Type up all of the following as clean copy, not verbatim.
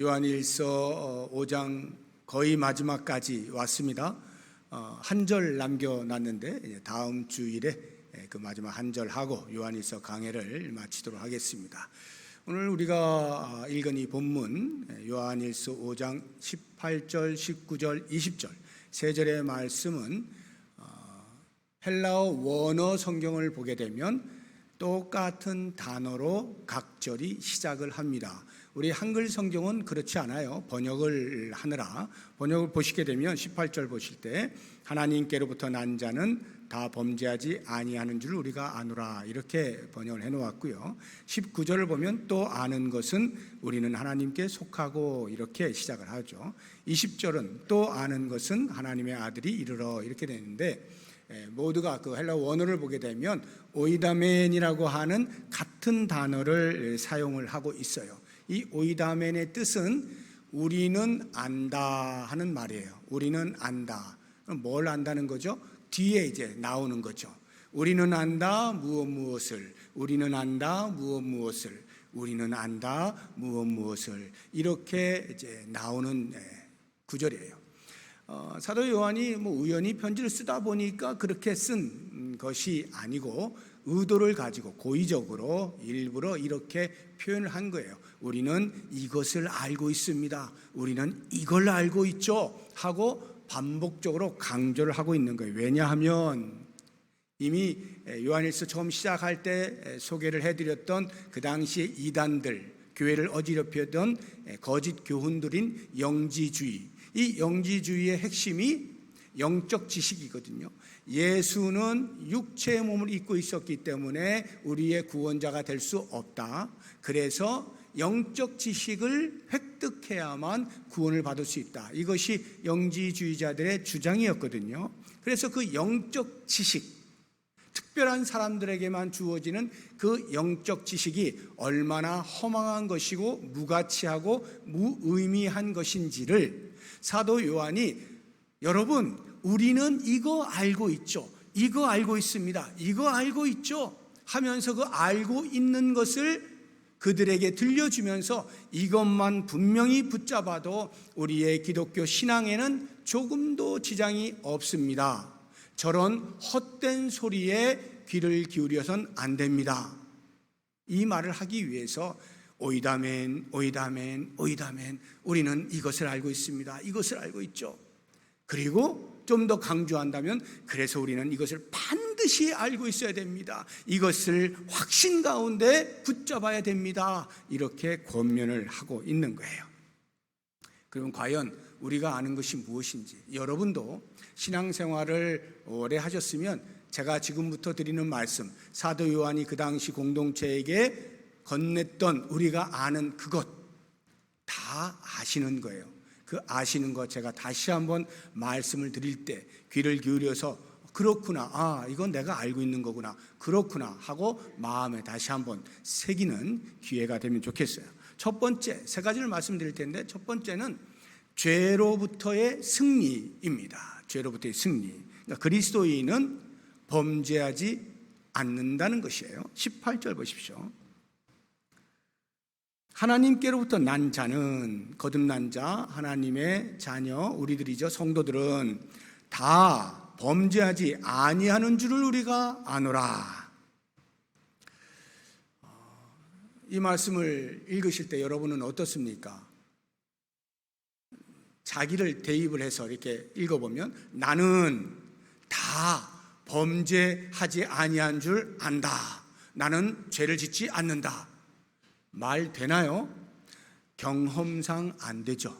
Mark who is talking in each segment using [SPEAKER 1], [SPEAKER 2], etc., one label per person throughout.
[SPEAKER 1] 요한일서 5장 거의 마지막까지 왔습니다. 한 절 남겨놨는데 다음 주일에 그 마지막 한 절 하고 요한일서 강해를 마치도록 하겠습니다. 오늘 우리가 읽은 이 본문 요한일서 5장 18절, 19절, 20절 세 절의 말씀은 헬라어 원어 성경을 보게 되면 똑같은 단어로 각 절이 시작을 합니다. 우리 한글 성경은 그렇지 않아요. 번역을 하느라 번역을 보시게 되면 18절 보실 때 하나님께로부터 난 자는 다 범죄하지 아니하는 줄 우리가 아노라 이렇게 번역을 해놓았고요. 19절을 보면 또 아는 것은 우리는 하나님께 속하고 이렇게 시작을 하죠. 20절은 또 아는 것은 하나님의 아들이 이르러 이렇게 되는데 모두가 그 헬라어 원어를 보게 되면 오이다멘이라고 하는 같은 단어를 사용을 하고 있어요. 이 오이다멘의 뜻은 우리는 안다 하는 말이에요. 우리는 안다. 뭘 안다는 거죠? 뒤에 이제 나오는 거죠. 우리는 안다 무엇을, 우리는 안다 무엇을, 우리는 안다 무엇을 이렇게 이제 나오는 구절이에요. 사도 요한이 우연히 편지를 쓰다 보니까 그렇게 쓴 것이 아니고 의도를 가지고 고의적으로 일부러 이렇게 표현을 한 거예요. 우리는 이것을 알고 있습니다. 우리는 이걸 알고 있죠. 하고 반복적으로 강조를 하고 있는 거예요. 왜냐하면 이미 요한일서 처음 시작할 때 소개를 해드렸던 그 당시에 이단들, 교회를 어지럽히던 거짓 교훈들인 영지주의, 이 영지주의의 핵심이 영적 지식이거든요. 예수는 육체의 몸을 입고 있었기 때문에 우리의 구원자가 될 수 없다. 그래서 영적 지식을 획득해야만 구원을 받을 수 있다. 이것이 영지주의자들의 주장이었거든요. 그래서 그 영적 지식, 특별한 사람들에게만 주어지는 그 영적 지식이 얼마나 허망한 것이고 무가치하고 무의미한 것인지를 사도 요한이 여러분 우리는 이거 알고 있죠. 이거 알고 있습니다. 이거 알고 있죠. 하면서 그 알고 있는 것을 그들에게 들려주면서 이것만 분명히 붙잡아도 우리의 기독교 신앙에는 조금도 지장이 없습니다. 저런 헛된 소리에 귀를 기울여선 안 됩니다. 이 말을 하기 위해서 오이다멘, 오이다멘, 오이다멘, 우리는 이것을 알고 있습니다. 이것을 알고 있죠. 그리고 좀 더 강조한다면 그래서 우리는 이것을 반드시 알고 있어야 됩니다. 이것을 확신 가운데 붙잡아야 됩니다. 이렇게 권면을 하고 있는 거예요. 그러면 과연 우리가 아는 것이 무엇인지, 여러분도 신앙생활을 오래 하셨으면 제가 지금부터 드리는 말씀, 사도 요한이 그 당시 공동체에게 건넸던 우리가 아는 그것 다 아시는 거예요. 그 아시는 것 제가 다시 한번 말씀을 드릴 때 귀를 기울여서 그렇구나, 이건 내가 알고 있는 거구나, 그렇구나 하고 마음에 다시 한번 새기는 기회가 되면 좋겠어요. 첫 번째, 세 가지를 말씀드릴 텐데 첫 번째는 죄로부터의 승리입니다. 죄로부터의 승리. 그러니까 그리스도인은 범죄하지 않는다는 것이에요. 18절 보십시오. 하나님께로부터 난 자는, 거듭난 자, 하나님의 자녀, 우리들이죠. 성도들은 다 범죄하지 아니하는 줄을 우리가 아노라. 이 말씀을 읽으실 때 여러분은 어떻습니까? 자기를 대입을 해서 이렇게 읽어보면 나는 다 범죄하지 아니한 줄 안다. 나는 죄를 짓지 않는다. 말 되나요? 경험상 안 되죠.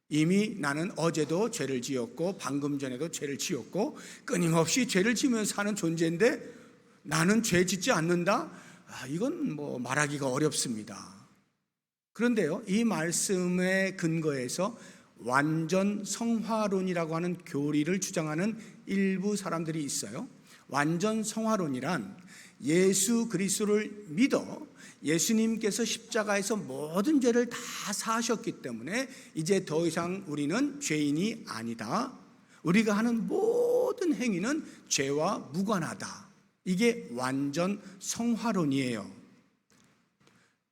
[SPEAKER 1] 이미 나는 어제도 죄를 지었고 방금 전에도 죄를 지었고 끊임없이 죄를 지으면서 사는 존재인데 나는 죄 짓지 않는다? 이건 말하기가 어렵습니다. 그런데요, 이 말씀의 근거에서 완전 성화론이라고 하는 교리를 주장하는 일부 사람들이 있어요. 완전 성화론이란 예수 그리스도를 믿어 예수님께서 십자가에서 모든 죄를 다 사하셨기 때문에 이제 더 이상 우리는 죄인이 아니다. 우리가 하는 모든 행위는 죄와 무관하다. 이게 완전 성화론이에요.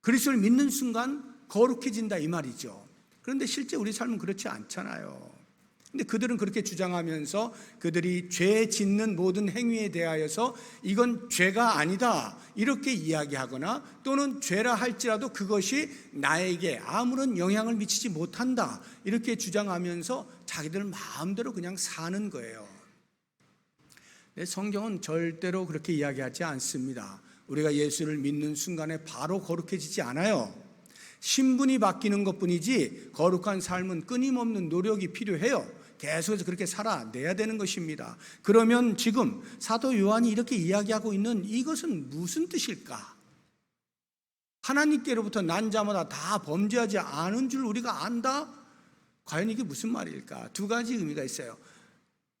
[SPEAKER 1] 그리스도를 믿는 순간 거룩해진다 이 말이죠. 그런데 실제 우리 삶은 그렇지 않잖아요. 근데 그들은 그렇게 주장하면서 그들이 죄 짓는 모든 행위에 대하여서 이건 죄가 아니다 이렇게 이야기하거나, 또는 죄라 할지라도 그것이 나에게 아무런 영향을 미치지 못한다 이렇게 주장하면서 자기들 마음대로 그냥 사는 거예요. 성경은 절대로 그렇게 이야기하지 않습니다. 우리가 예수를 믿는 순간에 바로 거룩해지지 않아요. 신분이 바뀌는 것뿐이지 거룩한 삶은 끊임없는 노력이 필요해요. 계속해서 그렇게 살아내야 되는 것입니다. 그러면 지금 사도 요한이 이렇게 이야기하고 있는 이것은 무슨 뜻일까? 하나님께로부터 난 자마다 다 범죄하지 않은 줄 우리가 안다? 과연 이게 무슨 말일까? 두 가지 의미가 있어요.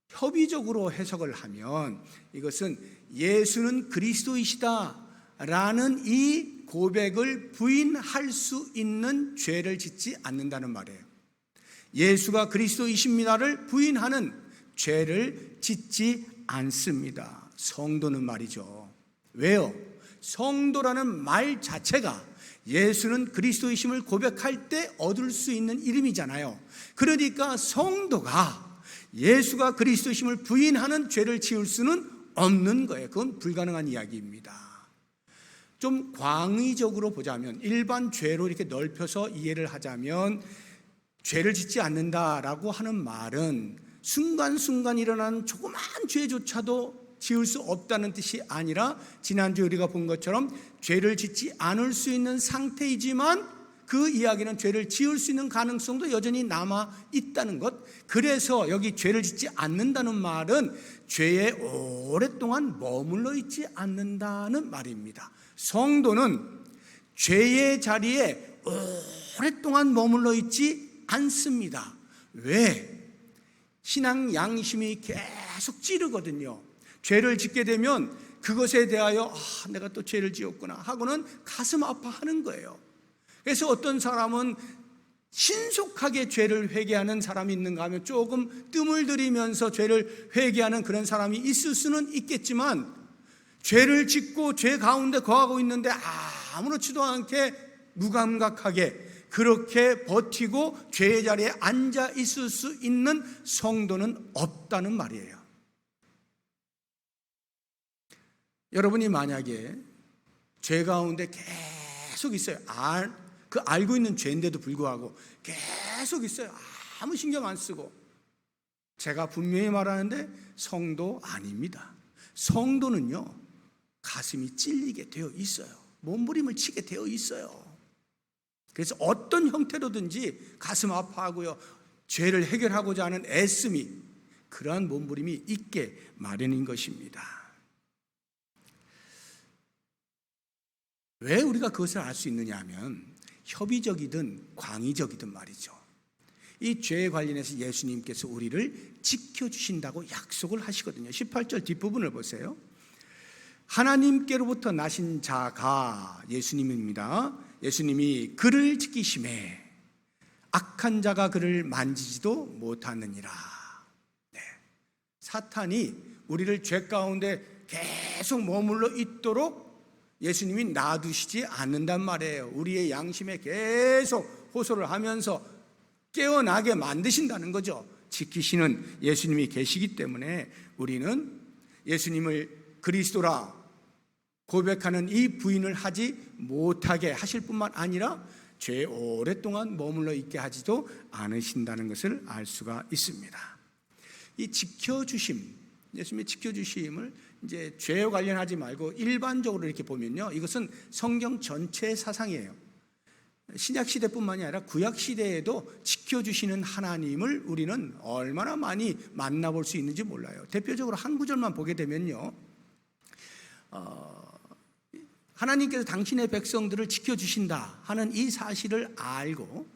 [SPEAKER 1] 협의적으로 해석을 하면 이것은 예수는 그리스도이시다 라는 이 고백을 부인할 수 있는 죄를 짓지 않는다는 말이에요. 예수가 그리스도이십니다를 부인하는 죄를 짓지 않습니다. 성도는 말이죠. 왜요? 성도라는 말 자체가 예수는 그리스도이심을 고백할 때 얻을 수 있는 이름이잖아요. 그러니까 성도가 예수가 그리스도이심을 부인하는 죄를 지을 수는 없는 거예요. 그건 불가능한 이야기입니다. 좀 광의적으로 보자면, 일반 죄로 이렇게 넓혀서 이해를 하자면, 죄를 짓지 않는다라고 하는 말은 순간순간 일어나는 조그만 죄조차도 지을 수 없다는 뜻이 아니라, 지난주에 우리가 본 것처럼 죄를 짓지 않을 수 있는 상태이지만 그 이야기는 죄를 지을 수 있는 가능성도 여전히 남아 있다는 것. 그래서 여기 죄를 짓지 않는다는 말은 죄에 오랫동안 머물러 있지 않는다는 말입니다. 성도는 죄의 자리에 오랫동안 머물러 있지 않습니다. 왜? 신앙 양심이 계속 찌르거든요. 죄를 짓게 되면 그것에 대하여 내가 또 죄를 지었구나 하고는 가슴 아파하는 거예요. 그래서 어떤 사람은 신속하게 죄를 회개하는 사람이 있는가 하면 조금 뜸을 들이면서 죄를 회개하는 그런 사람이 있을 수는 있겠지만, 죄를 짓고 죄 가운데 거하고 있는데 아무렇지도 않게 무감각하게 그렇게 버티고 죄의 자리에 앉아 있을 수 있는 성도는 없다는 말이에요. 여러분이 만약에 죄 가운데 계속 있어요. 알고 있는 죄인데도 불구하고 계속 있어요. 아무 신경 안 쓰고. 제가 분명히 말하는데 성도 아닙니다. 성도는요, 가슴이 찔리게 되어 있어요. 몸부림을 치게 되어 있어요. 그래서 어떤 형태로든지 가슴 아파하고요, 죄를 해결하고자 하는 애씀이, 그러한 몸부림이 있게 마련인 것입니다. 왜 우리가 그것을 알 수 있느냐 하면, 협의적이든 광의적이든 말이죠, 이 죄에 관련해서 예수님께서 우리를 지켜주신다고 약속을 하시거든요. 18절 뒷부분을 보세요. 하나님께로부터 나신 자가 예수님입니다. 예수님이 그를 지키심에 악한 자가 그를 만지지도 못하느니라. 네. 사탄이 우리를 죄 가운데 계속 머물러 있도록 예수님이 놔두시지 않는단 말이에요. 우리의 양심에 계속 호소를 하면서 깨어나게 만드신다는 거죠. 지키시는 예수님이 계시기 때문에 우리는 예수님을 그리스도라 고백하는 이 부인을 하지 못하게 하실 뿐만 아니라 죄에 오랫동안 머물러 있게 하지도 않으신다는 것을 알 수가 있습니다. 이 지켜주심, 예수님의 지켜주심을 이제 죄와 관련하지 말고 일반적으로 이렇게 보면요, 이것은 성경 전체의 사상이에요. 신약 시대뿐만이 아니라 구약 시대에도 지켜주시는 하나님을 우리는 얼마나 많이 만나볼 수 있는지 몰라요. 대표적으로 한 구절만 보게 되면요, 하나님께서 당신의 백성들을 지켜주신다 하는 이 사실을 알고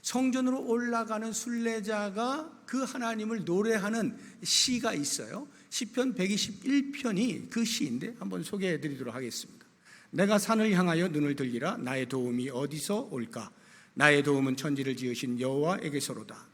[SPEAKER 1] 성전으로 올라가는 순례자가 그 하나님을 노래하는 시가 있어요. 시편 121편이 그 시인데 한번 소개해 드리도록 하겠습니다. 내가 산을 향하여 눈을 들리라. 나의 도움이 어디서 올까? 나의 도움은 천지를 지으신 여호와에게서로다.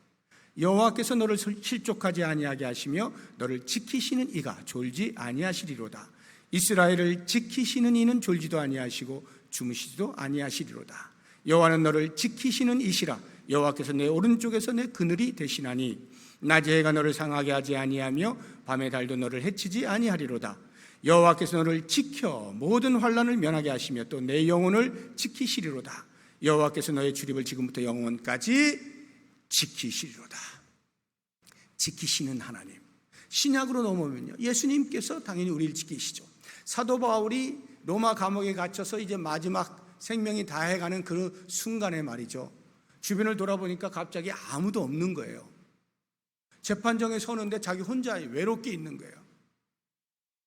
[SPEAKER 1] 여호와께서 너를 실족하지 아니하게 하시며 너를 지키시는 이가 졸지 아니하시리로다. 이스라엘을 지키시는 이는 졸지도 아니하시고 주무시지도 아니하시리로다. 여호와는 너를 지키시는 이시라. 여호와께서 내 오른쪽에서 내 그늘이 되시나니 낮의 해가 너를 상하게 하지 아니하며 밤의 달도 너를 해치지 아니하리로다. 여호와께서 너를 지켜 모든 환난을 면하게 하시며 또 내 영혼을 지키시리로다. 여호와께서 너의 출입을 지금부터 영원까지 지키시리로다. 지키시는 하나님. 신약으로 넘어오면요, 예수님께서 당연히 우리를 지키시죠. 사도 바울이 로마 감옥에 갇혀서 이제 마지막 생명이 다해가는 그 순간에 말이죠, 주변을 돌아보니까 갑자기 아무도 없는 거예요. 재판정에 서는데 자기 혼자 외롭게 있는 거예요.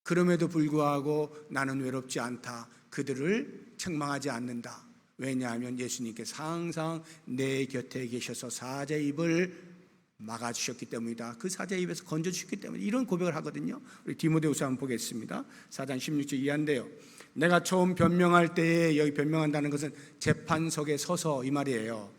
[SPEAKER 1] 그럼에도 불구하고 나는 외롭지 않다, 그들을 책망하지 않는다. 왜냐하면 예수님께서 항상 내 곁에 계셔서 사자의 입을 막아주셨기 때문이다. 그 사자의 입에서 건져주셨기 때문에 이런 고백을 하거든요. 우리 디모데후서 한번 보겠습니다. 4장 16절 이하인데요, 내가 처음 변명할 때에, 여기 변명한다는 것은 재판석에 서서 이 말이에요.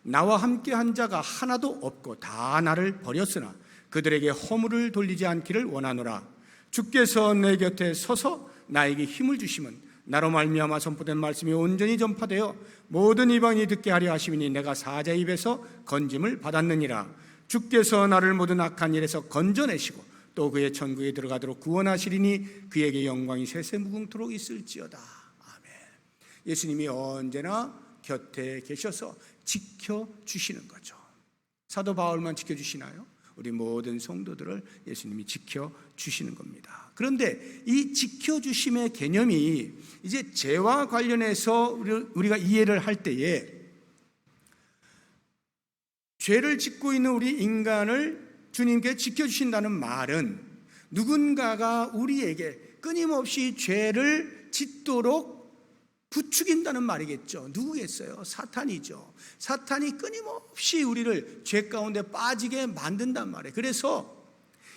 [SPEAKER 1] 나와 함께 한 자가 하나도 없고 다 나를 버렸으나 그들에게 허물을 돌리지 않기를 원하노라. 주께서 내 곁에 서서 나에게 힘을 주시면 나로 말미암아 선포된 말씀이 온전히 전파되어 모든 이방인이 듣게 하려 하심이니 내가 사자의 입에서 건짐을 받았느니라. 주께서 나를 모든 악한 일에서 건져내시고 또 그의 천국에 들어가도록 구원하시리니 그에게 영광이 세세무궁토록 있을지어다. 아멘. 예수님이 언제나 곁에 계셔서 지켜주시는 거죠. 사도 바울만 지켜주시나요? 우리 모든 성도들을 예수님이 지켜주시는 겁니다. 그런데 이 지켜주심의 개념이 이제 죄와 관련해서 우리가 이해를 할 때에, 죄를 짓고 있는 우리 인간을 주님께 지켜주신다는 말은 누군가가 우리에게 끊임없이 죄를 짓도록 부추긴다는 말이겠죠. 누구겠어요? 사탄이죠. 사탄이 끊임없이 우리를 죄 가운데 빠지게 만든단 말이에요. 그래서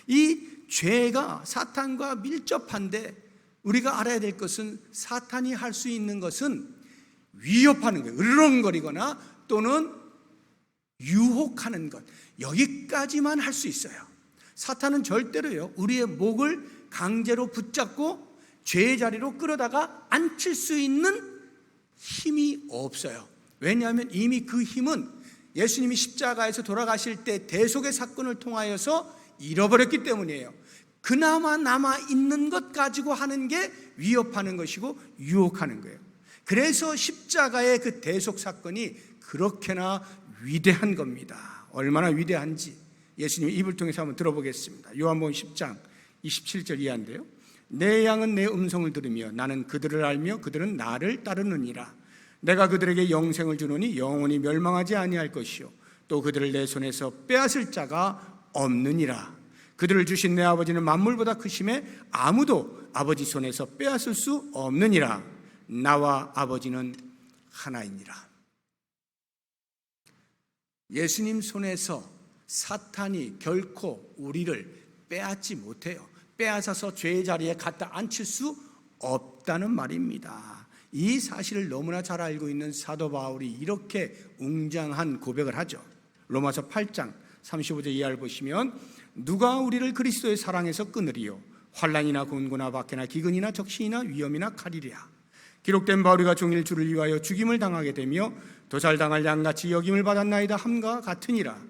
[SPEAKER 1] 이 죄가 사탄과 밀접한데 우리가 알아야 될 것은, 사탄이 할 수 있는 것은 위협하는 거예요. 으르렁거리거나 또는 유혹하는 것, 여기까지만 할 수 있어요. 사탄은 절대로요, 우리의 목을 강제로 붙잡고 죄의 자리로 끌어다가 앉힐 수 있는 힘이 없어요. 왜냐하면 이미 그 힘은 예수님이 십자가에서 돌아가실 때 대속의 사건을 통하여서 잃어버렸기 때문이에요. 그나마 남아있는 것 가지고 하는 게 위협하는 것이고 유혹하는 거예요. 그래서 십자가의 그 대속 사건이 그렇게나 위대한 겁니다. 얼마나 위대한지 예수님의 입을 통해서 한번 들어보겠습니다. 요한복음 10장 27절 이하인데요, 내 양은 내 음성을 들으며 나는 그들을 알며 그들은 나를 따르느니라. 내가 그들에게 영생을 주노니 영원히 멸망하지 아니할 것이요 또 그들을 내 손에서 빼앗을 자가 없느니라. 그들을 주신 내 아버지는 만물보다 크심에 아무도 아버지 손에서 빼앗을 수 없느니라. 나와 아버지는 하나이니라. 예수님 손에서 사탄이 결코 우리를 빼앗지 못해요. 빼앗아서 죄의 자리에 갖다 앉힐 수 없다는 말입니다. 이 사실을 너무나 잘 알고 있는 사도 바울이 이렇게 웅장한 고백을 하죠. 로마서 8장 35절 이하를 보시면, 누가 우리를 그리스도의 사랑에서 끊으리요? 환난이나 곤고나 박해나 기근이나 적신이나 위험이나 칼이랴. 기록된 바 우리가 종일 주를 위하여 죽임을 당하게 되며 도살당할 양같이 여김을 받았나이다 함과 같으니라.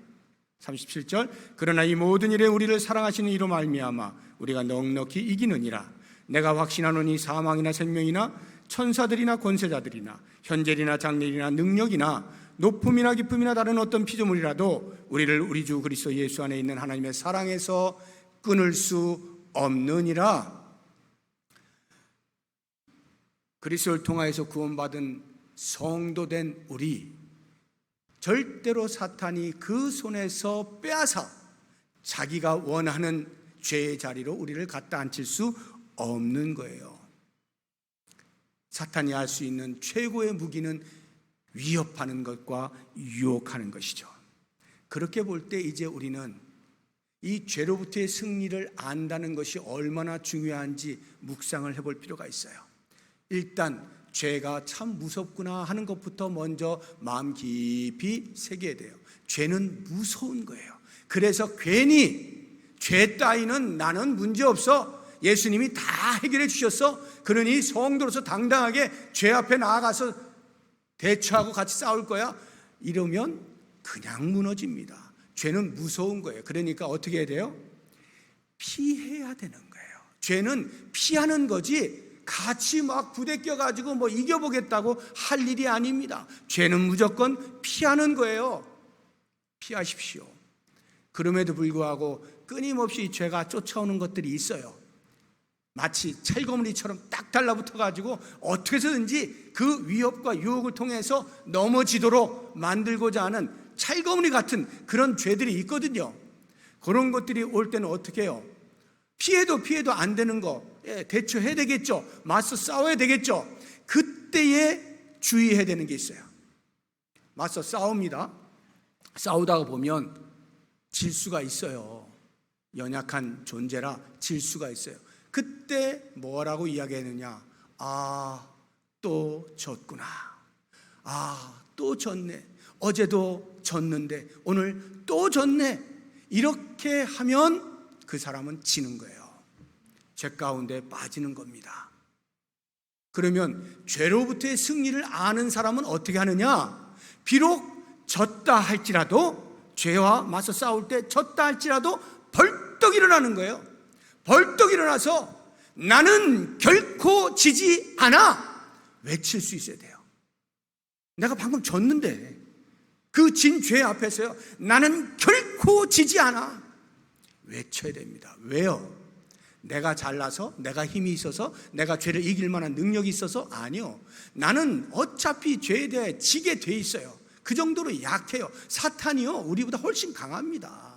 [SPEAKER 1] 37절, 그러나 이 모든 일에 우리를 사랑하시는 이로 말미암아 우리가 넉넉히 이기느니라. 내가 확신하노니 사망이나 생명이나 천사들이나 권세자들이나 현재이나 장래이나 능력이나 높음이나 깊음이나 다른 어떤 피조물이라도 우리를 우리 주 그리스도 예수 안에 있는 하나님의 사랑에서 끊을 수 없느니라. 그리스도를 통하여서 구원받은 성도된 우리, 절대로 사탄이 그 손에서 빼앗아 자기가 원하는 죄의 자리로 우리를 갖다 앉힐 수 없는 거예요. 사탄이 할 수 있는 최고의 무기는 위협하는 것과 유혹하는 것이죠. 그렇게 볼 때 이제 우리는 이 죄로부터의 승리를 안다는 것이 얼마나 중요한지 묵상을 해볼 필요가 있어요. 일단 죄가 참 무섭구나 하는 것부터 먼저 마음 깊이 새겨야 돼요. 죄는 무서운 거예요. 그래서 괜히 죄 따위는 나는 문제없어, 예수님이 다 해결해 주셨어, 그러니 성도로서 당당하게 죄 앞에 나아가서 대처하고 같이 싸울 거야, 이러면 그냥 무너집니다. 죄는 무서운 거예요. 그러니까 어떻게 해야 돼요? 피해야 되는 거예요. 죄는 피하는 거지 같이 막 부대껴 가지고 뭐 이겨보겠다고 할 일이 아닙니다. 죄는 무조건 피하는 거예요. 피하십시오. 그럼에도 불구하고 끊임없이 죄가 쫓아오는 것들이 있어요. 마치 찰거머리처럼 딱 달라붙어 가지고 어떻게 해서든지 그 위협과 유혹을 통해서 넘어지도록 만들고자 하는 찰거머리 같은 그런 죄들이 있거든요. 그런 것들이 올 때는 어떻게 해요? 피해도 안 되는 거 대처해야 되겠죠. 맞서 싸워야 되겠죠. 그때에 주의해야 되는 게 있어요. 맞서 싸웁니다. 싸우다가 보면 질 수가 있어요. 연약한 존재라 질 수가 있어요. 그때 뭐라고 이야기했느냐? 또 졌구나. 또 졌네. 어제도 졌는데 오늘 또 졌네. 이렇게 하면 그 사람은 지는 거예요. 죄 가운데 빠지는 겁니다. 그러면 죄로부터의 승리를 아는 사람은 어떻게 하느냐? 비록 졌다 할지라도, 죄와 맞서 싸울 때 졌다 할지라도 벌떡 일어나는 거예요. 벌떡 일어나서 나는 결코 지지 않아 외칠 수 있어야 돼요. 내가 방금 졌는데 그 진 죄 앞에서요, 나는 결코 지지 않아 외쳐야 됩니다. 왜요? 내가 잘나서, 내가 힘이 있어서, 내가 죄를 이길 만한 능력이 있어서? 아니요. 나는 어차피 죄에 대해 지게 돼 있어요. 그 정도로 약해요. 사탄이요, 우리보다 훨씬 강합니다.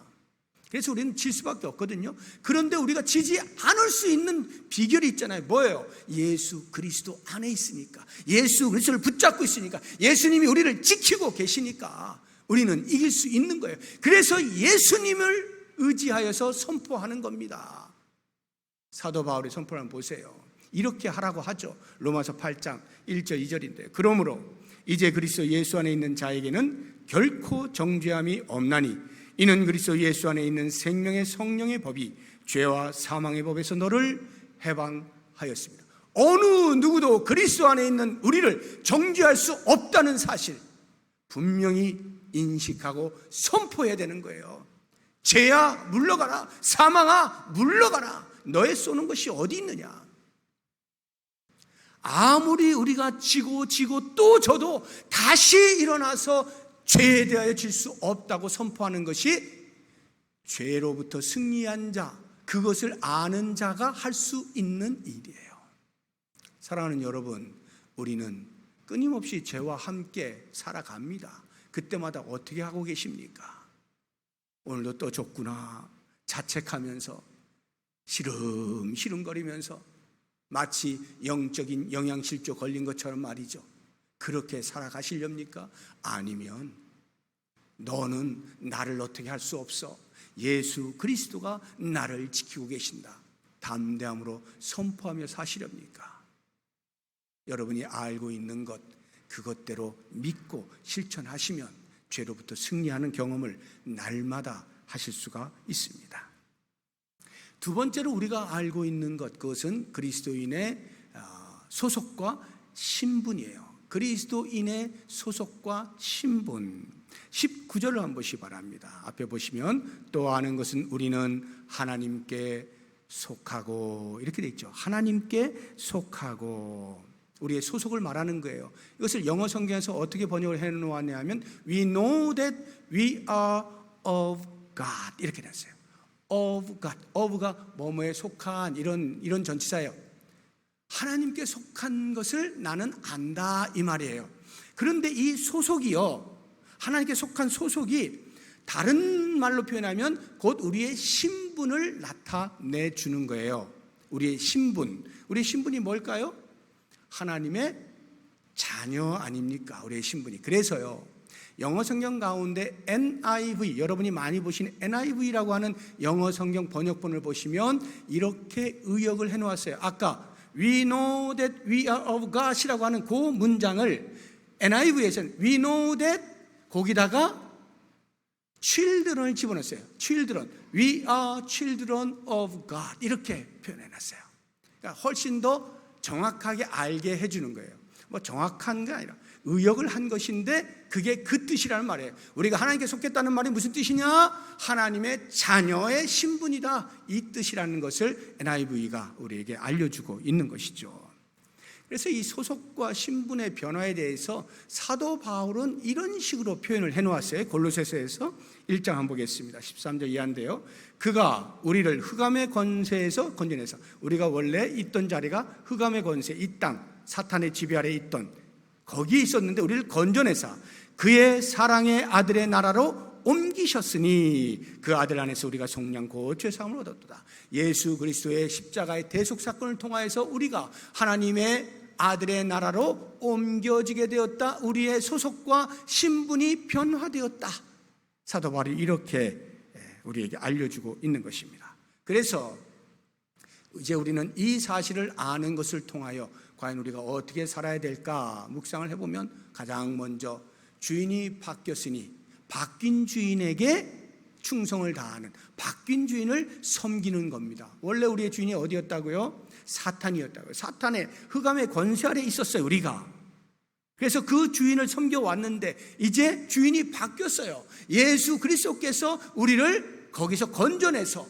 [SPEAKER 1] 그래서 우리는 질 수밖에 없거든요. 그런데 우리가 지지 않을 수 있는 비결이 있잖아요. 뭐예요? 예수 그리스도 안에 있으니까, 예수 그리스도를 붙잡고 있으니까, 예수님이 우리를 지키고 계시니까 우리는 이길 수 있는 거예요. 그래서 예수님을 의지하여서 선포하는 겁니다. 사도 바울의 선포를 한번 보세요. 이렇게 하라고 하죠. 로마서 8장 1절 2절인데, 그러므로 이제 그리스도 예수 안에 있는 자에게는 결코 정죄함이 없나니 이는 그리스도 예수 안에 있는 생명의 성령의 법이 죄와 사망의 법에서 너를 해방하였습니다. 어느 누구도 그리스도 안에 있는 우리를 정죄할 수 없다는 사실 분명히 인식하고 선포해야 되는 거예요. 죄야 물러가라, 사망아 물러가라. 너의 쏘는 것이 어디 있느냐? 아무리 우리가 지고 또 져도 다시 일어나서 죄에 대하여 질 수 없다고 선포하는 것이 죄로부터 승리한 자, 그것을 아는 자가 할 수 있는 일이에요. 사랑하는 여러분, 우리는 끊임없이 죄와 함께 살아갑니다. 그때마다 어떻게 하고 계십니까? 오늘도 또 졌구나 자책하면서 시름시름거리면서 마치 영적인 영양실조 걸린 것처럼 말이죠. 그렇게 살아가시렵니까? 아니면 너는 나를 어떻게 할 수 없어, 예수 그리스도가 나를 지키고 계신다, 담대함으로 선포하며 사시렵니까? 여러분이 알고 있는 것, 그것대로 믿고 실천하시면 죄로부터 승리하는 경험을 날마다 하실 수가 있습니다. 두 번째로 우리가 알고 있는 것, 그것은 그리스도인의 소속과 신분이에요. 그리스도인의 소속과 신분. 19절을 한번 보시기 바랍니다. 앞에 보시면 또 아는 것은 우리는 하나님께 속하고, 이렇게 돼 있죠. 하나님께 속하고, 우리의 소속을 말하는 거예요. 이것을 영어 성경에서 어떻게 번역을 해놓았냐 하면 We know that we are of God, 이렇게 됐어요. of God, of가 뭐뭐에 속한, 이런 전치사예요. 하나님께 속한 것을 나는 안다, 이 말이에요. 그런데 이 소속이요, 하나님께 속한 소속이 다른 말로 표현하면 곧 우리의 신분을 나타내 주는 거예요. 우리의 신분이 뭘까요? 하나님의 자녀 아닙니까? 우리의 신분이. 그래서요, 영어 성경 가운데 NIV, 여러분이 많이 보시는 NIV라고 하는 영어 성경 번역본을 보시면 이렇게 의역을 해놓았어요. 아까 We know that we are of God이라고 하는 그 문장을 NIV에서는 We know that, 거기다가 children을 집어넣었어요. children, we are children of God, 이렇게 표현해놨어요. 그러니까 훨씬 더 정확하게 알게 해주는 거예요. 뭐 정확한 게 아니라 의역을 한 것인데 그게 그 뜻이라는 말이에요. 우리가 하나님께 속했다는 말이 무슨 뜻이냐? 하나님의 자녀의 신분이다, 이 뜻이라는 것을 NIV가 우리에게 알려주고 있는 것이죠. 그래서 이 소속과 신분의 변화에 대해서 사도 바울은 이런 식으로 표현을 해놓았어요. 골로새서에서 1장 한번 보겠습니다. 13절 이하인데요. 그가 우리를 흑암의 권세에서 건져내서, 우리가 원래 있던 자리가 흑암의 권세, 이 땅 사탄의 지배 아래 있던 거기에 있었는데 우리를 건져내사 그의 사랑의 아들의 나라로 옮기셨으니 그 아들 안에서 우리가 속량 곧 죄사함을 얻었도다. 예수 그리스도의 십자가의 대속 사건을 통하여서 우리가 하나님의 아들의 나라로 옮겨지게 되었다. 우리의 소속과 신분이 변화되었다. 사도 바울이 이렇게 우리에게 알려주고 있는 것입니다. 그래서 이제 우리는 이 사실을 아는 것을 통하여 과연 우리가 어떻게 살아야 될까 묵상을 해보면, 가장 먼저 주인이 바뀌었으니 바뀐 주인에게 충성을 다하는, 바뀐 주인을 섬기는 겁니다. 원래 우리의 주인이 어디였다고요? 사탄이었다고요. 사탄의 흑암의 권세 아래 있었어요, 우리가. 그래서 그 주인을 섬겨왔는데 이제 주인이 바뀌었어요. 예수 그리스도께서 우리를 거기서 건져내서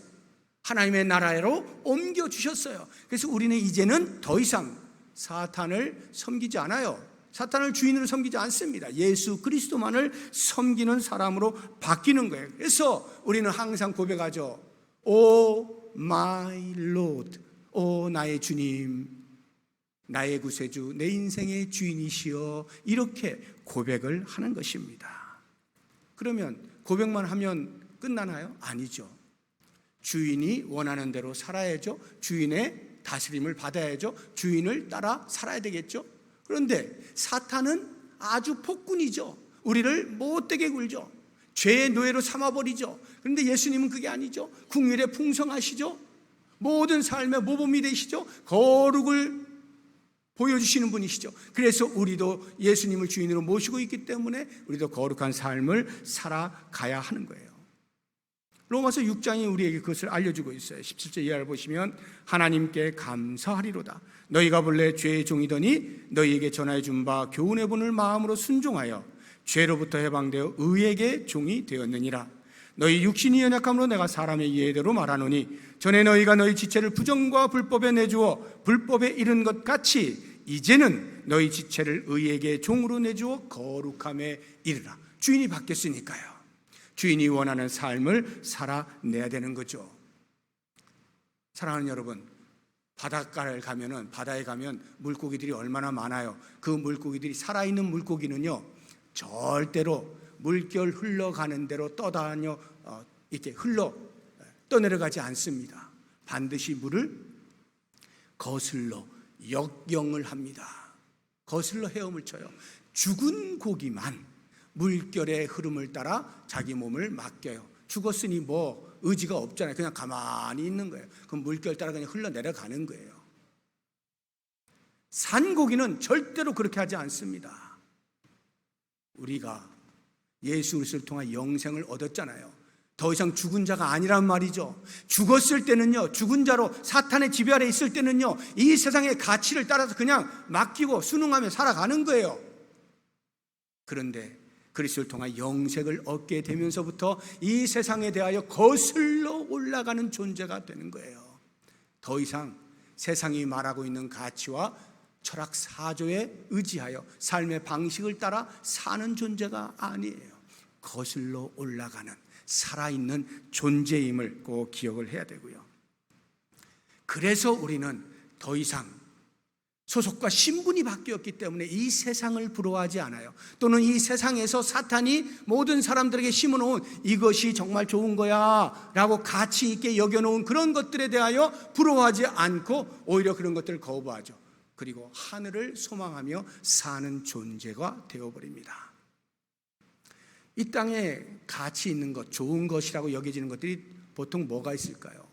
[SPEAKER 1] 하나님의 나라로 옮겨주셨어요. 그래서 우리는 이제는 더 이상 사탄을 섬기지 않아요. 사탄을 주인으로 섬기지 않습니다. 예수 그리스도만을 섬기는 사람으로 바뀌는 거예요. 그래서 우리는 항상 고백하죠. 오 마이 로드, 오 나의 주님, 나의 구세주, 내 인생의 주인이시여, 이렇게 고백을 하는 것입니다. 그러면 고백만 하면 끝나나요? 아니죠. 주인이 원하는 대로 살아야죠. 주인의 다스림을 받아야죠. 주인을 따라 살아야 되겠죠. 그런데 사탄은 아주 폭군이죠. 우리를 못되게 굴죠. 죄의 노예로 삼아버리죠. 그런데 예수님은 그게 아니죠. 긍휼에 풍성하시죠. 모든 삶의 모범이 되시죠. 거룩을 보여주시는 분이시죠. 그래서 우리도 예수님을 주인으로 모시고 있기 때문에 우리도 거룩한 삶을 살아가야 하는 거예요. 로마서 6장이 우리에게 그것을 알려주고 있어요. 17절 이하를 보시면, 하나님께 감사하리로다. 너희가 본래 죄의 종이더니 너희에게 전하여 준 바 교훈의 본을 마음으로 순종하여 죄로부터 해방되어 의에게 종이 되었느니라. 너희 육신이 연약함으로 내가 사람의 이해대로 말하노니 전에 너희가 너희 지체를 부정과 불법에 내주어 불법에 이른 것 같이 이제는 너희 지체를 의에게 종으로 내주어 거룩함에 이르라. 주인이 바뀌었으니까요. 주인이 원하는 삶을 살아내야 되는 거죠. 사랑하는 여러분, 바닷가를 가면은, 바다에 가면 물고기들이 얼마나 많아요. 그 물고기들이, 살아있는 물고기는요 절대로 물결 흘러가는 대로 떠다녀 이렇게 떠내려가지 않습니다. 반드시 물을 거슬러 역경을 합니다. 거슬러 헤엄을 쳐요. 죽은 고기만 물결의 흐름을 따라 자기 몸을 맡겨요. 죽었으니 뭐 의지가 없잖아요. 그냥 가만히 있는 거예요. 그럼 물결 따라 그냥 흘러내려가는 거예요. 산고기는 절대로 그렇게 하지 않습니다. 우리가 예수 그리스도를 통한 영생을 얻었잖아요. 더 이상 죽은 자가 아니란 말이죠. 죽었을 때는요, 죽은 자로 사탄의 지배 아래 있을 때는요, 이 세상의 가치를 따라서 그냥 맡기고 순응하며 살아가는 거예요. 그런데 그리스도를 통한 영생을 얻게 되면서부터 이 세상에 대하여 거슬러 올라가는 존재가 되는 거예요. 더 이상 세상이 말하고 있는 가치와 철학 사조에 의지하여 삶의 방식을 따라 사는 존재가 아니에요. 거슬러 올라가는 살아있는 존재임을 꼭 기억을 해야 되고요. 그래서 우리는 더 이상 소속과 신분이 바뀌었기 때문에 이 세상을 부러워하지 않아요. 또는 이 세상에서 사탄이 모든 사람들에게 심어놓은 이것이 정말 좋은 거야 라고 가치 있게 여겨놓은 그런 것들에 대하여 부러워하지 않고 오히려 그런 것들을 거부하죠. 그리고 하늘을 소망하며 사는 존재가 되어버립니다. 이 땅에 가치 있는 것, 좋은 것이라고 여겨지는 것들이 보통 뭐가 있을까요?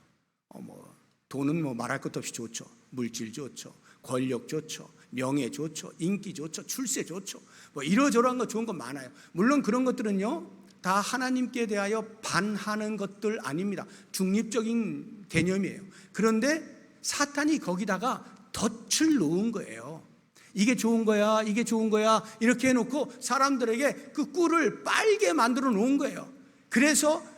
[SPEAKER 1] 돈은 말할 것도 없이 좋죠. 물질 좋죠. 권력 좋죠. 명예 좋죠. 인기 좋죠. 출세 좋죠. 이러저러한 거 좋은 거 많아요. 물론 그런 것들은요 다 하나님께 대하여 반하는 것들 아닙니다. 중립적인 개념이에요. 그런데 사탄이 거기다가 덫을 놓은 거예요. 이게 좋은 거야, 이게 좋은 거야 이렇게 해놓고 사람들에게 그 꿀을 빨게 만들어 놓은 거예요. 그래서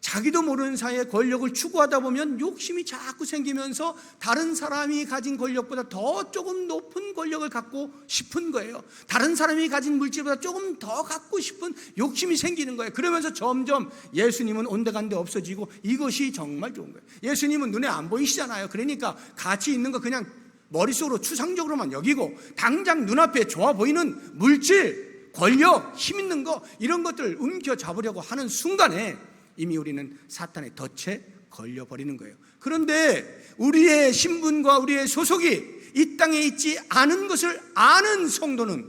[SPEAKER 1] 자기도 모르는 사이에 권력을 추구하다 보면 욕심이 자꾸 생기면서 다른 사람이 가진 권력보다 더 조금 높은 권력을 갖고 싶은 거예요. 다른 사람이 가진 물질보다 조금 더 갖고 싶은 욕심이 생기는 거예요. 그러면서 점점 예수님은 온데간데 없어지고 이것이 정말 좋은 거예요. 예수님은 눈에 안 보이시잖아요. 그러니까 가치 있는 거 그냥 머릿속으로 추상적으로만 여기고 당장 눈앞에 좋아 보이는 물질, 권력, 힘 있는 거 이런 것들을 움켜잡으려고 하는 순간에 이미 우리는 사탄의 덫에 걸려버리는 거예요. 그런데 우리의 신분과 우리의 소속이 이 땅에 있지 않은 것을 아는 성도는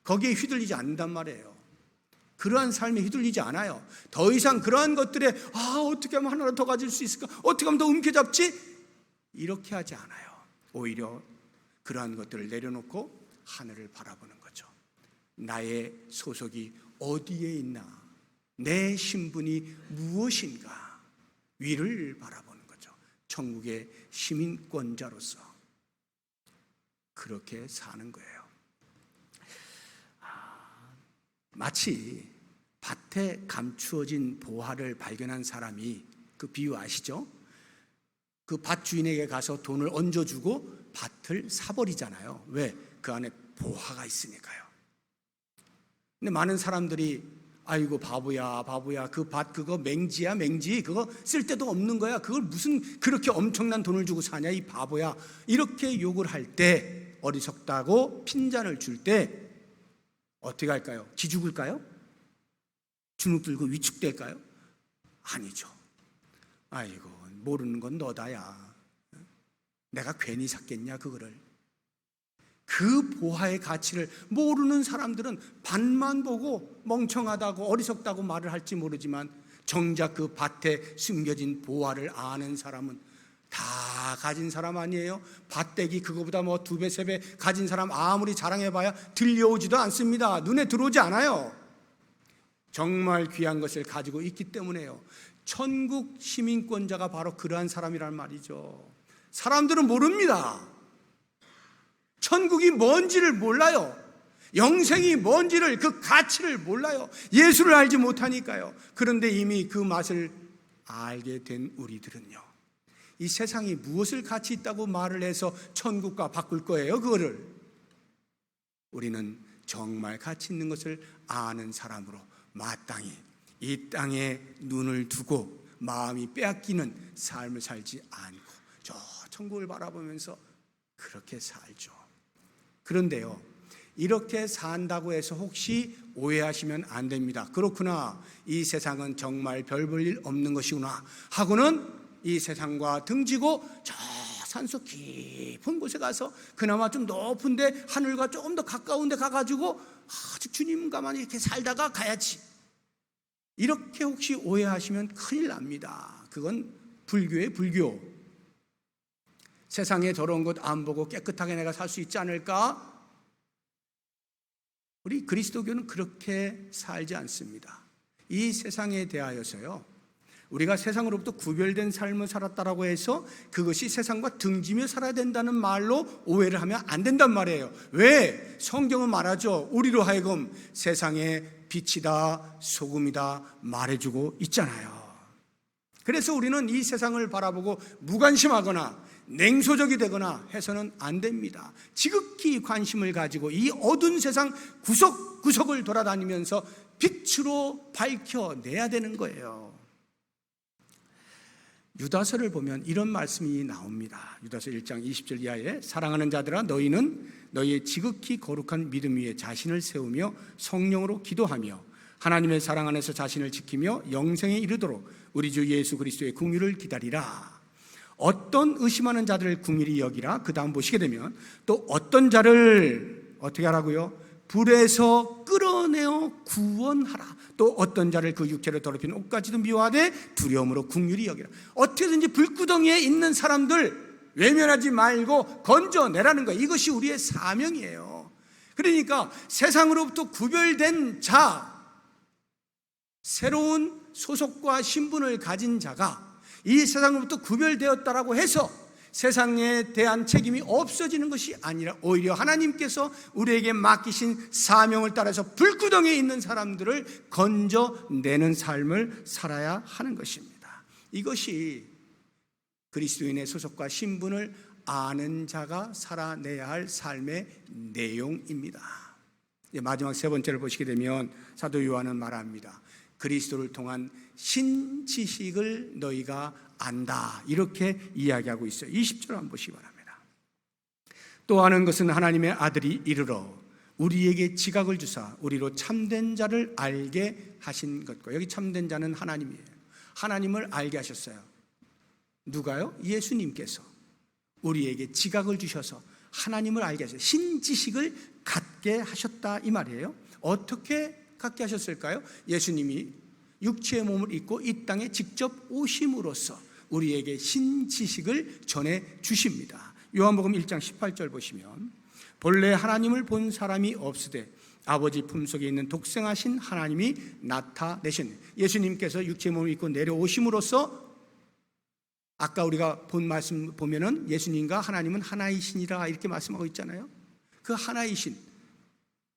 [SPEAKER 1] 거기에 휘둘리지 않는단 말이에요. 그러한 삶에 휘둘리지 않아요. 더 이상 그러한 것들에 어떻게 하면 하나를 더 가질 수 있을까? 어떻게 하면 더 움켜잡지? 이렇게 하지 않아요. 오히려 그러한 것들을 내려놓고 하늘을 바라보는 거죠. 나의 소속이 어디에 있나? 내 신분이 무엇인가? 위를 바라보는 거죠. 천국의 시민권자로서 그렇게 사는 거예요. 마치 밭에 감추어진 보화를 발견한 사람이, 그 비유 아시죠? 그 밭 주인에게 가서 돈을 얹어주고 밭을 사버리잖아요. 왜? 그 안에 보화가 있으니까요. 근데 많은 사람들이 아이고 바보야 그 밭 그거 맹지야 맹지, 그거 쓸데도 없는 거야, 그걸 무슨 그렇게 엄청난 돈을 주고 사냐 이 바보야, 이렇게 욕을 할 때, 어리석다고 핀잔을 줄 때 어떻게 할까요? 기죽을까요? 주눅 들고 위축될까요? 아니죠. 아이고 모르는 건 너다야, 내가 괜히 샀겠냐 그거를. 그 보화의 가치를 모르는 사람들은 밭만 보고 멍청하다고 어리석다고 말을 할지 모르지만, 정작 그 밭에 숨겨진 보화를 아는 사람은 다 가진 사람 아니에요? 밭대기 그거보다 뭐 2배 3배 가진 사람 아무리 자랑해봐야 들려오지도 않습니다. 눈에 들어오지 않아요. 정말 귀한 것을 가지고 있기 때문에요. 천국 시민권자가 바로 그러한 사람이란 말이죠. 사람들은 모릅니다. 천국이 뭔지를 몰라요. 영생이 뭔지를, 그 가치를 몰라요. 예수를 알지 못하니까요. 그런데 이미 그 맛을 알게 된 우리들은요, 이 세상이 무엇을 가치 있다고 말을 해서 천국과 바꿀 거예요? 그거를 우리는 정말 가치 있는 것을 아는 사람으로 마땅히 이 땅에 눈을 두고 마음이 빼앗기는 삶을 살지 않고 저 천국을 바라보면서 그렇게 살죠. 그런데요, 이렇게 산다고 해서 혹시 오해하시면 안 됩니다. 그렇구나, 이 세상은 정말 별 볼 일 없는 것이구나 하고는 이 세상과 등지고 저 산속 깊은 곳에 가서 그나마 좀 높은데 하늘과 조금 더 가까운 데 가가지고 아주 주님과만 이렇게 살다가 가야지, 이렇게 혹시 오해하시면 큰일 납니다. 그건 불교의 불교. 세상에 더러운 것 안 보고 깨끗하게 내가 살 수 있지 않을까? 우리 그리스도교는 그렇게 살지 않습니다. 이 세상에 대하여서요, 우리가 세상으로부터 구별된 삶을 살았다라고 해서 그것이 세상과 등지며 살아야 된다는 말로 오해를 하면 안 된단 말이에요. 왜? 성경은 말하죠. 우리로 하여금 세상의 빛이다 소금이다 말해주고 있잖아요. 그래서 우리는 이 세상을 바라보고 무관심하거나 냉소적이 되거나 해서는 안 됩니다. 지극히 관심을 가지고 이 어두운 세상 구석구석을 돌아다니면서 빛으로 밝혀내야 되는 거예요. 유다서를 보면 이런 말씀이 나옵니다. 유다서 1장 20절 이하에, 사랑하는 자들아 너희는 너희의 지극히 거룩한 믿음 위에 자신을 세우며 성령으로 기도하며 하나님의 사랑 안에서 자신을 지키며 영생에 이르도록 우리 주 예수 그리스도의 긍휼을 기다리라. 어떤 의심하는 자들을 긍휼히 여기라. 그 다음 보시게 되면 또 어떤 자를 어떻게 하라고요? 불에서 끌어내어 구원하라. 또 어떤 자를 그 육체를 더럽힌 옷까지도 미워하되 두려움으로 긍휼히 여기라. 어떻게든지 불구덩이에 있는 사람들 외면하지 말고 건져내라는 거예요. 이것이 우리의 사명이에요. 그러니까 세상으로부터 구별된 자, 새로운 소속과 신분을 가진 자가 이 세상으로부터 구별되었다라고 해서 세상에 대한 책임이 없어지는 것이 아니라 오히려 하나님께서 우리에게 맡기신 사명을 따라서 불구덩이에 있는 사람들을 건져내는 삶을 살아야 하는 것입니다. 이것이 그리스도인의 소속과 신분을 아는 자가 살아내야 할 삶의 내용입니다. 마지막 세 번째를 보시게 되면 사도 요한은 말합니다. 그리스도를 통한 신지식을 너희가 안다, 이렇게 이야기하고 있어요. 20절 한번 보시기 바랍니다. 또 아는 것은 하나님의 아들이 이르러 우리에게 지각을 주사 우리로 참된 자를 알게 하신 것과, 여기 참된 자는 하나님이에요. 하나님을 알게 하셨어요. 누가요? 예수님께서 우리에게 지각을 주셔서 하나님을 알게 하셨어요. 신지식을 갖게 하셨다, 이 말이에요. 어떻게 갖게 하셨을까요? 예수님이 육체의 몸을 입고 이 땅에 직접 오심으로써 우리에게 신지식을 전해 주십니다. 요한복음 1장 18절 보시면 본래 하나님을 본 사람이 없으되 아버지 품속에 있는 독생하신 하나님이 나타내신, 예수님께서 육체의 몸을 입고 내려오심으로써 아까 우리가 본 말씀 보면은 예수님과 하나님은 하나이시니라 이렇게 말씀하고 있잖아요. 그 하나이신,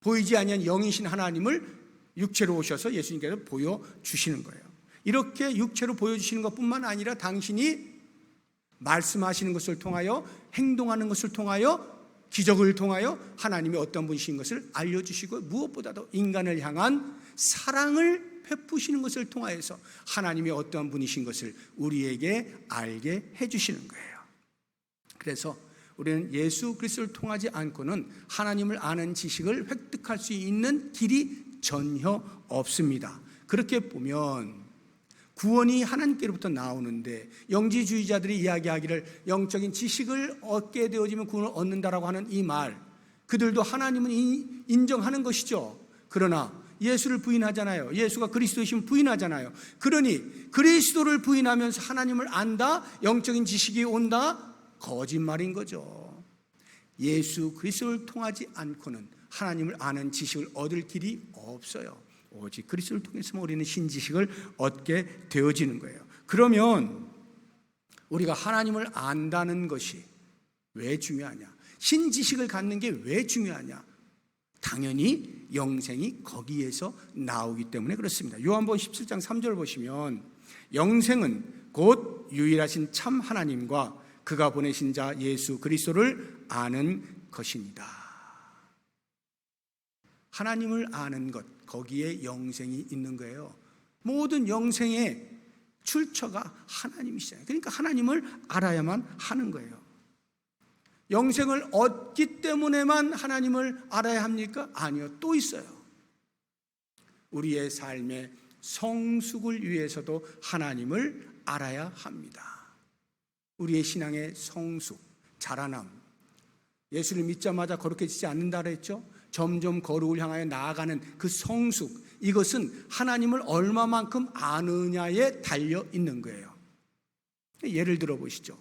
[SPEAKER 1] 보이지 아니한 영이신 하나님을 육체로 오셔서 예수님께서 보여주시는 거예요. 이렇게 육체로 보여주시는 것뿐만 아니라 당신이 말씀하시는 것을 통하여, 행동하는 것을 통하여, 기적을 통하여 하나님이 어떤 분이신 것을 알려주시고, 무엇보다도 인간을 향한 사랑을 베푸시는 것을 통하여서 하나님이 어떤 분이신 것을 우리에게 알게 해주시는 거예요. 그래서 우리는 예수 그리스도를 통하지 않고는 하나님을 아는 지식을 획득할 수 있는 길이 전혀 없습니다. 그렇게 보면 구원이 하나님께로부터 나오는데, 영지주의자들이 이야기하기를 영적인 지식을 얻게 되어지면 구원을 얻는다라고 하는 이 말, 그들도 하나님은 인정하는 것이죠. 그러나 예수를 부인하잖아요. 예수가 그리스도이심을 부인하잖아요. 그러니 그리스도를 부인하면서 하나님을 안다, 영적인 지식이 온다, 거짓말인 거죠. 예수 그리스도를 통하지 않고는 하나님을 아는 지식을 얻을 길이 없어요. 오직 그리스도를 통해서만 우리는 신지식을 얻게 되어지는 거예요. 그러면 우리가 하나님을 안다는 것이 왜 중요하냐? 신지식을 갖는 게 왜 중요하냐? 당연히 영생이 거기에서 나오기 때문에 그렇습니다. 요한복음 17장 3절 보시면 영생은 곧 유일하신 참 하나님과 그가 보내신 자 예수 그리스도를 아는 것입니다. 하나님을 아는 것, 거기에 영생이 있는 거예요. 모든 영생의 출처가 하나님이시잖아요. 그러니까 하나님을 알아야만 하는 거예요. 영생을 얻기 때문에만 하나님을 알아야 합니까? 아니요, 또 있어요. 우리의 삶의 성숙을 위해서도 하나님을 알아야 합니다. 우리의 신앙의 성숙, 자라남, 예수를 믿자마자 거룩해지지 않는다 그랬죠? 점점 거룩을 향하여 나아가는 그 성숙, 이것은 하나님을 얼마만큼 아느냐에 달려 있는 거예요. 예를 들어 보시죠.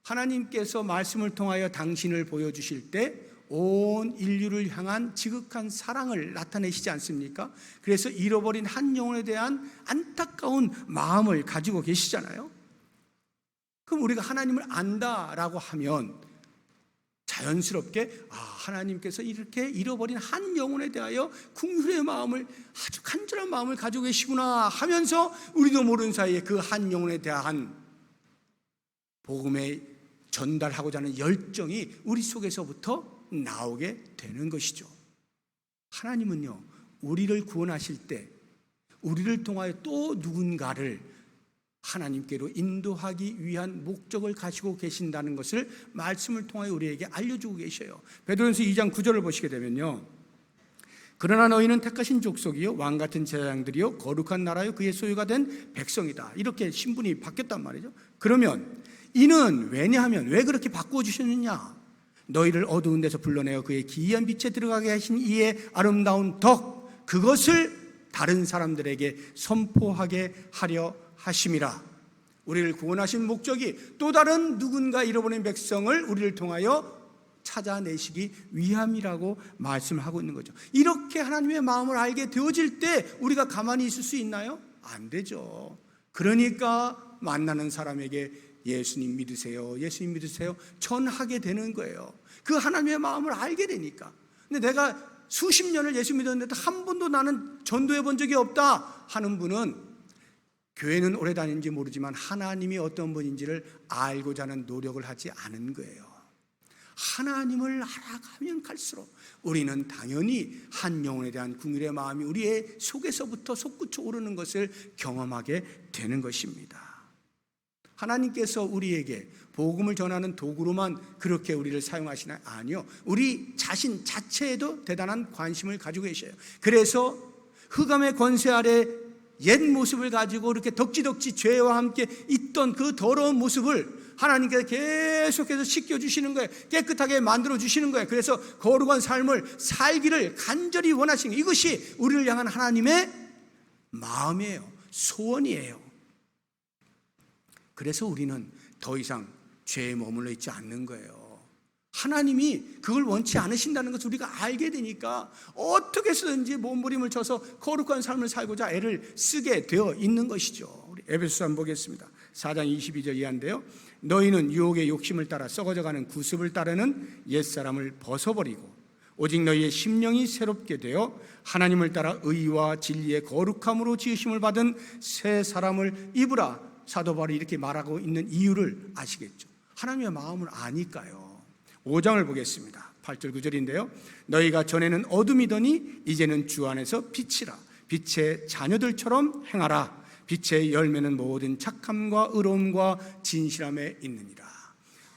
[SPEAKER 1] 하나님께서 말씀을 통하여 당신을 보여주실 때 온 인류를 향한 지극한 사랑을 나타내시지 않습니까? 그래서 잃어버린 한 영혼에 대한 안타까운 마음을 가지고 계시잖아요. 그럼 우리가 하나님을 안다라고 하면 자연스럽게 하나님께서 이렇게 잃어버린 한 영혼에 대하여 긍휼의 마음을, 아주 간절한 마음을 가지고 계시구나 하면서 우리도 모르는 사이에 그 한 영혼에 대한 복음의 전달하고자 하는 열정이 우리 속에서부터 나오게 되는 것이죠. 하나님은요, 우리를 구원하실 때 우리를 통하여 또 누군가를 하나님께로 인도하기 위한 목적을 가지고 계신다는 것을 말씀을 통하여 우리에게 알려주고 계셔요. 베드로전서 2장 9절을 보시게 되면요, 그러나 너희는 택하신 족속이요 왕같은 제사장들이요 거룩한 나라요 그의 소유가 된 백성이다. 이렇게 신분이 바뀌었단 말이죠. 그러면 이는 왜냐하면, 왜 그렇게 바꾸어 주셨느냐? 너희를 어두운 데서 불러내어 그의 기이한 빛에 들어가게 하신 이의 아름다운 덕, 그것을 다른 사람들에게 선포하게 하려 하심이라. 우리를 구원하신 목적이 또 다른 누군가 잃어버린 백성을 우리를 통하여 찾아내시기 위함이라고 말씀을 하고 있는 거죠. 이렇게 하나님의 마음을 알게 되어질 때 우리가 가만히 있을 수 있나요? 안 되죠. 그러니까 만나는 사람에게 예수님 믿으세요, 예수님 믿으세요 전하게 되는 거예요. 그 하나님의 마음을 알게 되니까. 근데 내가 수십 년을 예수 믿었는데 한 번도 나는 전도해 본 적이 없다 하는 분은 교회는 오래 다니는지 모르지만 하나님이 어떤 분인지를 알고자 하는 노력을 하지 않은 거예요. 하나님을 알아가면 갈수록 우리는 당연히 한 영혼에 대한 긍휼의 마음이 우리의 속에서부터 솟구쳐 오르는 것을 경험하게 되는 것입니다. 하나님께서 우리에게 복음을 전하는 도구로만 그렇게 우리를 사용하시나요? 아니요. 우리 자신 자체에도 대단한 관심을 가지고 계셔요. 그래서 흑암의 권세 아래 옛 모습을 가지고 이렇게 덕지덕지 죄와 함께 있던 그 더러운 모습을 하나님께서 계속해서 씻겨주시는 거예요. 깨끗하게 만들어주시는 거예요. 그래서 거룩한 삶을 살기를 간절히 원하시는 거예요. 이것이 우리를 향한 하나님의 마음이에요. 소원이에요. 그래서 우리는 더 이상 죄에 머물러 있지 않는 거예요. 하나님이 그걸 원치 않으신다는 것을 우리가 알게 되니까 어떻게 해서든지 몸부림을 쳐서 거룩한 삶을 살고자 애를 쓰게 되어 있는 것이죠. 우리 에베소서 한번 보겠습니다. 4장 22절 이하인데요. 너희는 유혹의 욕심을 따라 썩어져가는 구습을 따르는 옛사람을 벗어버리고 오직 너희의 심령이 새롭게 되어 하나님을 따라 의와 진리의 거룩함으로 지으심을 받은 새 사람을 입으라. 사도 바울이 이렇게 말하고 있는 이유를 아시겠죠? 하나님의 마음을 아니까요. 5장을 보겠습니다. 8절 9절인데요. 너희가 전에는 어둠이더니 이제는 주 안에서 빛이라. 빛의 자녀들처럼 행하라. 빛의 열매는 모든 착함과 의로움과 진실함에 있느니라.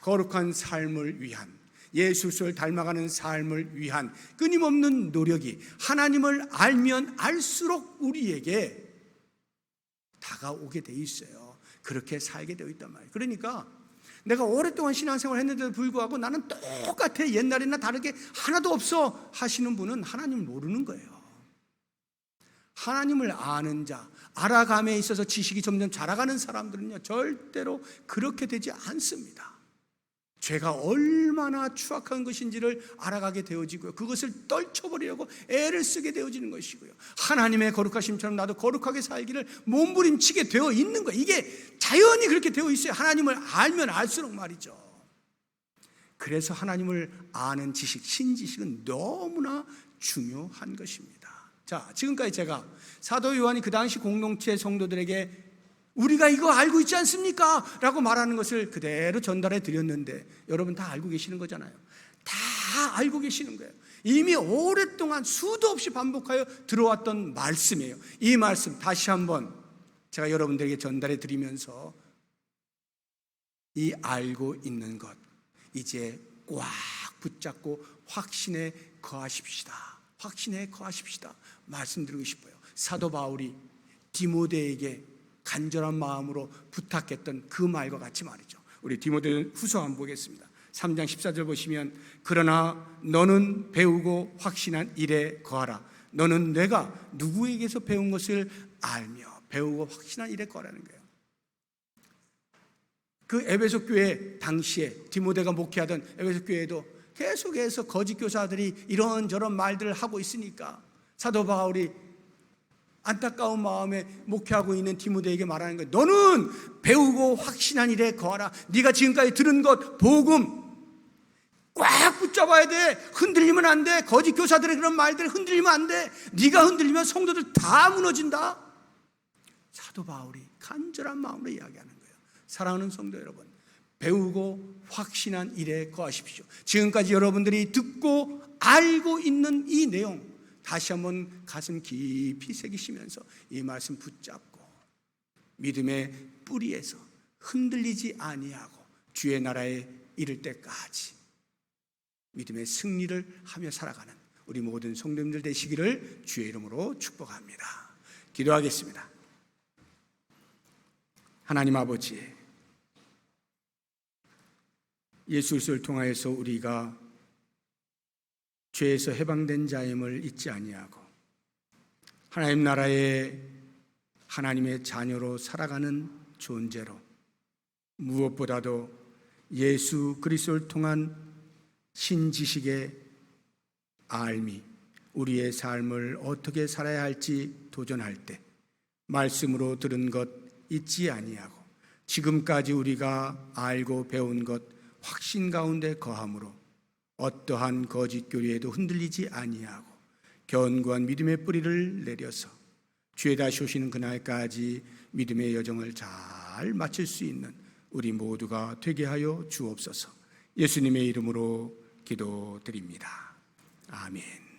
[SPEAKER 1] 거룩한 삶을 위한, 예수를 닮아가는 삶을 위한 끊임없는 노력이 하나님을 알면 알수록 우리에게 다가오게 돼 있어요. 그렇게 살게 되어 있단 말이에요. 그러니까 내가 오랫동안 신앙생활을 했는데도 불구하고 나는 똑같아, 옛날이나 다르게 하나도 없어 하시는 분은 하나님을 모르는 거예요. 하나님을 아는 자, 알아감에 있어서 지식이 점점 자라가는 사람들은요 절대로 그렇게 되지 않습니다. 죄가 얼마나 추악한 것인지를 알아가게 되어지고요, 그것을 떨쳐버리려고 애를 쓰게 되어지는 것이고요, 하나님의 거룩하심처럼 나도 거룩하게 살기를 몸부림치게 되어 있는 거예요. 이게 자연히 그렇게 되어 있어요. 하나님을 알면 알수록 말이죠. 그래서 하나님을 아는 지식, 신지식은 너무나 중요한 것입니다. 자, 지금까지 제가 사도 요한이 그 당시 공동체 성도들에게 우리가 이거 알고 있지 않습니까? 라고 말하는 것을 그대로 전달해 드렸는데 여러분 다 알고 계시는 거잖아요. 다 알고 계시는 거예요. 이미 오랫동안 수도 없이 반복하여 들어왔던 말씀이에요. 이 말씀 다시 한번 제가 여러분들에게 전달해 드리면서 이 알고 있는 것 이제 꽉 붙잡고 확신에 거하십시다. 확신에 거하십시다 말씀드리고 싶어요. 사도 바울이 디모데에게 간절한 마음으로 부탁했던 그 말과 같이 말이죠. 우리 디모데 후서 한번 보겠습니다. 3장 14절 보시면 그러나 너는 배우고 확신한 일에 거하라. 너는 내가 누구에게서 배운 것을 알며 배우고 확신한 일에 거하라는 거예요. 그 에베소 교회 당시에 디모데가 목회하던 에베소 교회에도 계속해서 거짓 교사들이 이런저런 말들을 하고 있으니까 사도 바울이 안타까운 마음에 목회하고 있는 디모데에게 말하는 거예요. 너는 배우고 확신한 일에 거하라. 네가 지금까지 들은 것 복음 꽉 붙잡아야 돼. 흔들리면 안 돼. 거짓 교사들의 그런 말들 흔들리면 안 돼. 네가 흔들리면 성도들 다 무너진다. 사도 바울이 간절한 마음으로 이야기하는 거예요. 사랑하는 성도 여러분, 배우고 확신한 일에 거하십시오. 지금까지 여러분들이 듣고 알고 있는 이 내용 다시 한번 가슴 깊이 새기시면서 이 말씀 붙잡고 믿음의 뿌리에서 흔들리지 아니하고 주의 나라에 이를 때까지 믿음의 승리를 하며 살아가는 우리 모든 성도님들 되시기를 주의 이름으로 축복합니다. 기도하겠습니다. 하나님 아버지, 예수 그리스도를 통하여서 우리가 죄에서 해방된 자임을 잊지 아니하고 하나님 나라의 하나님의 자녀로 살아가는 존재로 무엇보다도 예수 그리스도를 통한 신지식의 알미, 우리의 삶을 어떻게 살아야 할지 도전할 때 말씀으로 들은 것 잊지 아니하고 지금까지 우리가 알고 배운 것 확신 가운데 거함으로 어떠한 거짓 교리에도 흔들리지 아니하고 견고한 믿음의 뿌리를 내려서 주의 다시 오시는 그날까지 믿음의 여정을 잘 마칠 수 있는 우리 모두가 되게 하여 주옵소서. 예수님의 이름으로 기도드립니다. 아멘.